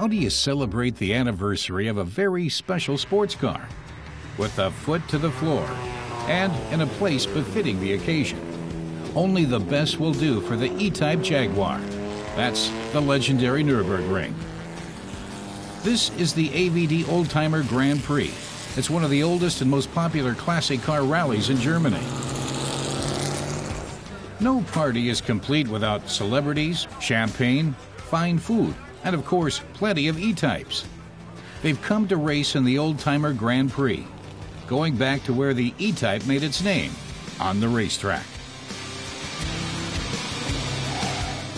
How do you celebrate the anniversary of a very special sports car? With a foot to the floor and in a place befitting the occasion. Only the best will do for the E-Type Jaguar. That's the legendary Nurburgring. This is the AVD Oldtimer Grand Prix. It's one of the oldest and most popular classic car rallies in Germany. No party is complete without celebrities, champagne, fine food, and of course, plenty of E-Types. They've come to race in the Oldtimer Grand Prix, going back to where the E-Type made its name, on the racetrack.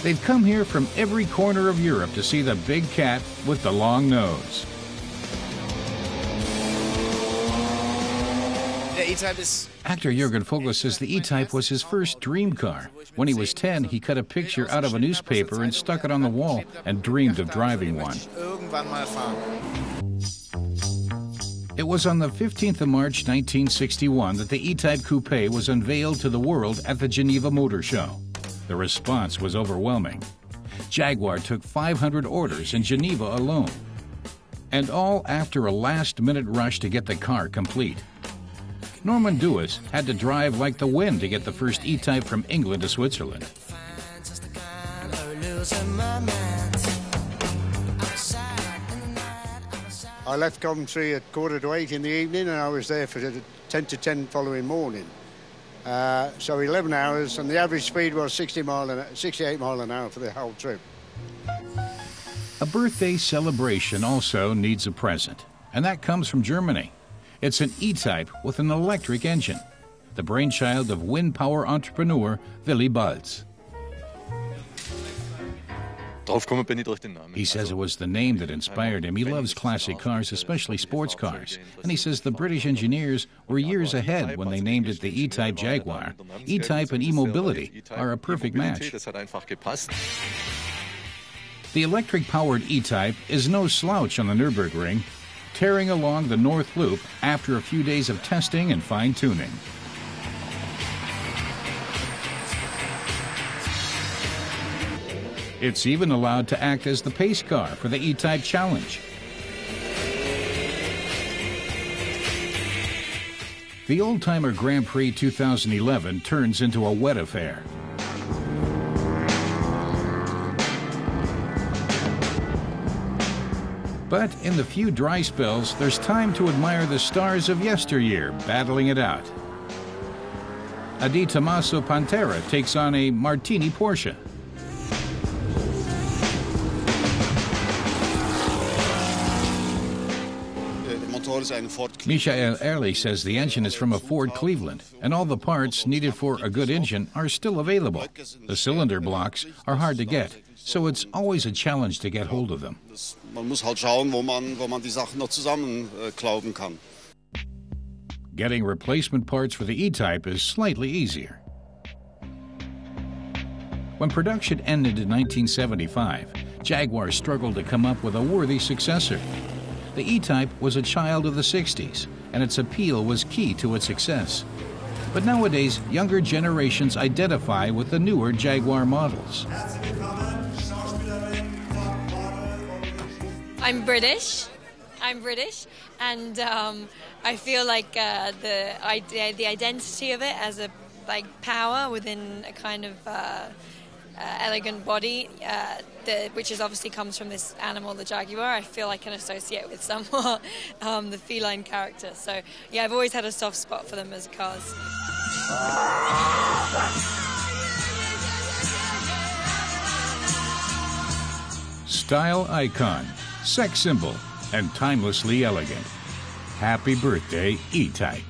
They've come here from every corner of Europe to see the big cat with the long nose. Actor Jürgen Vogel says the E-Type was his first dream car. When he was 10, he cut a picture out of a newspaper and stuck it on the wall and dreamed of driving one. It was on the 15th of March 1961 that the E-Type Coupe was unveiled to the world at the Geneva Motor Show. The response was overwhelming. Jaguar took 500 orders in Geneva alone. And all after a last-minute rush to get the car complete. Norman Dewis had to drive like the wind to get the first E-Type from England to Switzerland. I left Coventry at 7:45 in the evening, and I was there for 10 to 10 following morning. So 11 hours, and the average speed was 68 mile an hour for the whole trip. A birthday celebration also needs a present, and that comes from Germany. It's an E-Type with an electric engine, the brainchild of wind power entrepreneur Willy Balz. He says it was the name that inspired him. He loves classic cars, especially sports cars. And he says the British engineers were years ahead when they named it the E-Type Jaguar. E-Type and e-mobility are a perfect match. The electric-powered E-Type is no slouch on the Nürburgring, tearing along the North Loop after a few days of testing and fine-tuning. It's even allowed to act as the pace car for the E-Type Challenge. The Oldtimer Grand Prix 2011 turns into a wet affair. But in the few dry spells, there's time to admire the stars of yesteryear battling it out. A Di Tommaso Pantera takes on a Martini Porsche. Michael Ehrlich says the engine is from a Ford Cleveland, and all the parts needed for a good engine are still available. The cylinder blocks are hard to get, so it's always a challenge to get hold of them. Getting replacement parts for the E-Type is slightly easier. When production ended in 1975, Jaguar struggled to come up with a worthy successor. The E-Type was a child of the 60s, and its appeal was key to its success. But nowadays, younger generations identify with the newer Jaguar models. I'm British, and I feel like the identity of it as a power within a kind of elegant body, which is obviously comes from this animal, the Jaguar. I feel I can associate with somewhat the feline character. So yeah, I've always had a soft spot for them as cars. Style icon, sex symbol, and timelessly elegant. Happy birthday, E-Type.